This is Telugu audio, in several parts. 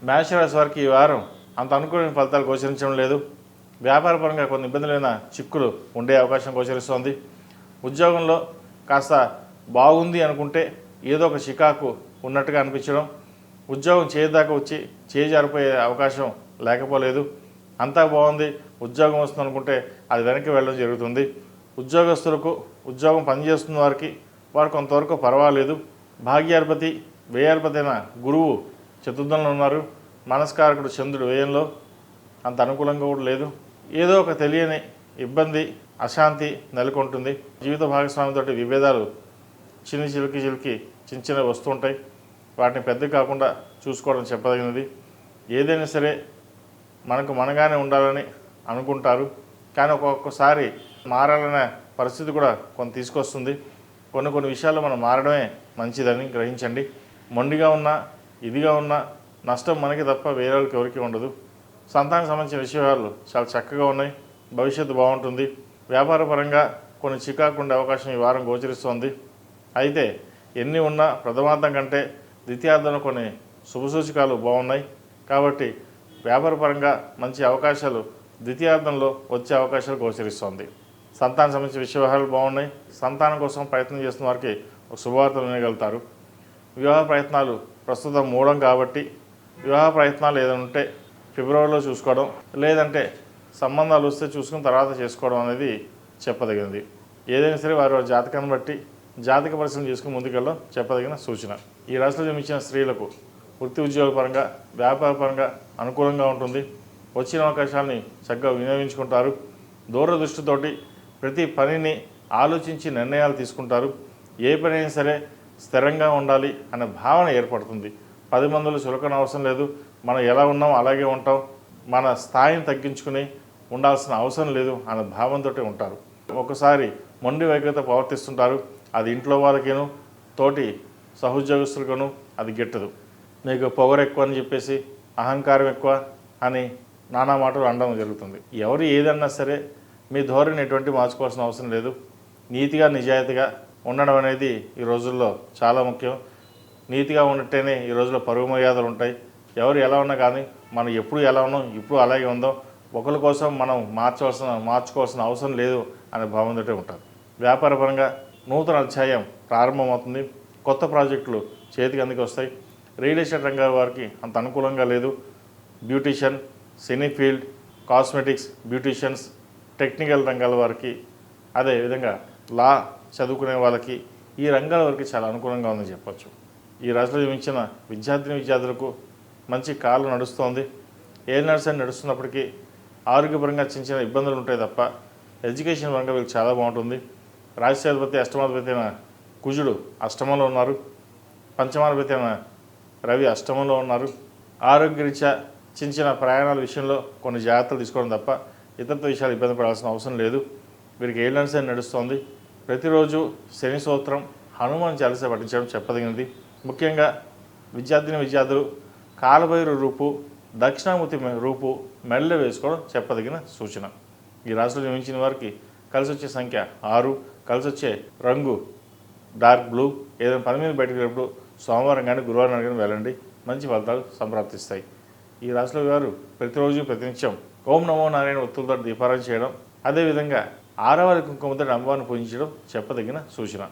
మేషరాశి వారికి ఈ వారం అంత అనుకూలమైన ఫలితాలు గోచరించడం లేదు. వ్యాపారపరంగా కొన్ని ఇబ్బందులైన చిక్కులు ఉండే అవకాశం గోచరిస్తోంది. ఉద్యోగంలో కాస్త బాగుంది అనుకుంటే ఏదో ఒక చికాకు ఉన్నట్టుగా అనిపించడం, ఉద్యోగం చేయదాకా వచ్చి చేజారిపోయే అవకాశం లేకపోలేదు. అంతా బాగుంది, ఉద్యోగం వస్తుంది అనుకుంటే అది వెనక్కి వెళ్ళడం జరుగుతుంది. ఉద్యోగస్తులకు ఉద్యోగం పనిచేస్తున్న వారు కొంతవరకు పర్వాలేదు. భాగ్యాధిపతి వ్యయాధిపతి అయిన గురువు చతుర్థంలో ఉన్నారు. మనస్కారకుడు చంద్రుడు వ్యయంలో, అంత అనుకూలంగా కూడా లేదు. ఏదో ఒక తెలియని ఇబ్బంది, అశాంతి నెలకొంటుంది. జీవిత భాగస్వామితో విభేదాలు చిలికి చిన్న వస్తుంటాయి. వాటిని పెద్ద కాకుండా చూసుకోవడం చెప్పదగినది. ఏదైనా సరే మనగానే ఉండాలని అనుకుంటారు, కానీ ఒక్కొక్కసారి మారాలనే పరిస్థితి కూడా కొంత తీసుకొస్తుంది. కొన్ని విషయాల్లో మనం మారడమే మంచిదని గ్రహించండి. మొండిగా ఉన్నా ఇదిగా ఉన్నా నష్టం మనకి తప్ప వేరే వాళ్ళకి ఎవరికి ఉండదు. సంతానానికి సంబంధించిన విషయాలు చాలా చక్కగా ఉన్నాయి. భవిష్యత్తు బాగుంటుంది. వ్యాపారపరంగా కొన్ని చికాకు ఉండే అవకాశం ఈ వారం గోచరిస్తోంది. అయితే ఎన్ని ఉన్నా ప్రథమార్థం కంటే ద్వితీయార్థంలో కొన్ని శుభసూచకాలు బాగున్నాయి. కాబట్టి వ్యాపారపరంగా మంచి అవకాశాలు ద్వితీయార్థంలో వచ్చే అవకాశాలు గోచరిస్తోంది. సంతానం సంబంధించిన వ్యవహారాలు బాగున్నాయి. సంతానం కోసం ప్రయత్నం చేస్తున్న వారికి ఒక శుభవార్తలు వినగలుగుతారు. వివాహ ప్రయత్నాలు ప్రస్తుతం మూడం కాబట్టి వివాహ ప్రయత్నాలు ఏదైనా ఉంటే ఫిబ్రవరిలో చూసుకోవడం, లేదంటే సంబంధాలు వస్తే చూసుకుని తర్వాత చేసుకోవడం అనేది చెప్పదగినది. ఏదైనా సరే వారి జాతకాన్ని బట్టి జాతక పరిశీలన చేసుకుని ముందుకెళ్ళడం చెప్పదగిన సూచన. ఈ రాశిలో జన్మించిన స్త్రీలకు వృత్తి ఉద్యోగపరంగా వ్యాపారపరంగా అనుకూలంగా ఉంటుంది. వచ్చిన అవకాశాలని చక్కగా వినియోగించుకుంటారు. దూరదృష్టితోటి ప్రతి పనిని ఆలోచించి నిర్ణయాలు తీసుకుంటారు. ఏ పని అయినా సరే స్థిరంగా ఉండాలి అనే భావన ఏర్పడుతుంది. 10 మందిలో చులకన అవసరం లేదు. మనం ఎలా ఉన్నాం అలాగే ఉంటాం, మన స్థాయిని తగ్గించుకుని ఉండాల్సిన అవసరం లేదు అనే భావంతో ఉంటారు. ఒకసారి మొండి వైఖరితో ప్రవర్తిస్తుంటారు. అది ఇంట్లో వాళ్ళకేను తోటి సహోద్యోగస్తులకును అది గిట్టదు. మీకు పొగరు ఎక్కువ అని చెప్పేసి అహంకారం ఎక్కువ అని నానా మాటలు అనడం జరుగుతుంది. ఎవరు ఏదన్నా సరే మీ ధోరణి ఎటువంటి మార్చుకోవాల్సిన అవసరం లేదు. నీతిగా నిజాయితీగా ఉండడం అనేది ఈ రోజుల్లో చాలా ముఖ్యం. నీతిగా ఉన్నట్టేనే ఈ రోజుల్లో పరువు మర్యాదలు ఉంటాయి. ఎవరు ఎలా ఉన్నా కానీ మనం ఎప్పుడు ఎలా ఉన్నాం ఇప్పుడు అలాగే ఉందాం, ఒకరి కోసం మనం మార్చుకోవాల్సిన అవసరం లేదు అనే భావంతో ఉంటారు. వ్యాపారపరంగా నూతన అధ్యాయం ప్రారంభమవుతుంది. కొత్త ప్రాజెక్టులు చేతికి అందుకు వస్తాయి. రియల్ ఎస్టేట్ రంగాల వారికి అంత అనుకూలంగా లేదు. Beautician, cine field, cosmetics, beauticians, technical రంగాల వారికి, అదేవిధంగా లా చదువుకునే వాళ్ళకి ఈ రంగాల వారికి చాలా అనుకూలంగా ఉందని చెప్పచ్చు. ఈ రాశిలో జన్మించిన విద్యార్థులకు మంచి కాలం నడుస్తోంది. ఏ నర్సరీ నడుస్తున్నప్పటికీ ఆరోగ్యపరంగా చిన్న ఇబ్బందులు ఉంటాయి తప్ప ఎడ్యుకేషన్ పరంగా వీళ్ళకి చాలా బాగుంటుంది. రాజ్యాధిపతి అష్టమాధిపతి అయిన కుజుడు అష్టమంలో ఉన్నారు. పంచమాధిపతి అయిన రవి అష్టమంలో ఉన్నారు. ఆరోగ్యరీత్యా చిన్న ప్రయాణాల విషయంలో కొన్ని జాగ్రత్తలు తీసుకోవడం తప్ప ఇతరత్వ విషయాలు ఇబ్బంది పడాల్సిన అవసరం లేదు. వీరికి ఏ నర్సరీ నడుస్తోంది. ప్రతిరోజు శని స్తోత్రం, హనుమాన్ చాలీసా పఠించడం చెప్పదగినది. ముఖ్యంగా విద్యార్థులు కాలభైరు రూపు, దక్షిణామూర్తి రూపు మెడలో వేసుకోవడం చెప్పదగిన సూచన. ఈ రాశిలో జన్మించిన వారికి కలిసి వచ్చే సంఖ్య 6, కలిసి వచ్చే రంగు డార్క్ బ్లూ. ఏదైనా పని మీద బయటకు వెళ్ళినప్పుడు సోమవారం కానీ గురువారం కానీ వెళ్ళండి, మంచి ఫలితాలు సంప్రాప్తిస్తాయి. ఈ రాశిలో వారు ప్రతిరోజు ప్రతినిత్యం ఓం నమో నారాయణ ఒత్తులతో దీపారాధన చేయడం, అదేవిధంగా 6వ కుంకుమతో అమ్మవారిని పూజించడం చెప్పదగిన సూచన.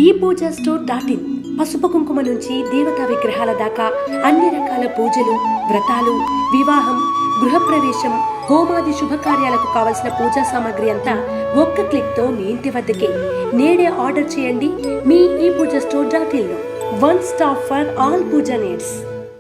ePoojaStore.in పసుపు కుంకుమ నుంచి దేవతా విగ్రహాల దాకా అన్ని రకాల పూజలు, వ్రతాలు, వివాహం, గృహప్రవేశం, హోమాది శుభకార్యాలకు కావలసిన పూజా సామాగ్రి అంతా ఒక్క క్లిక్తో మీ ఇంటి వద్దకే. నేడే ఆర్డర్ చేయండి మీ ePoojaStore.in లో. One stop for all puja needs.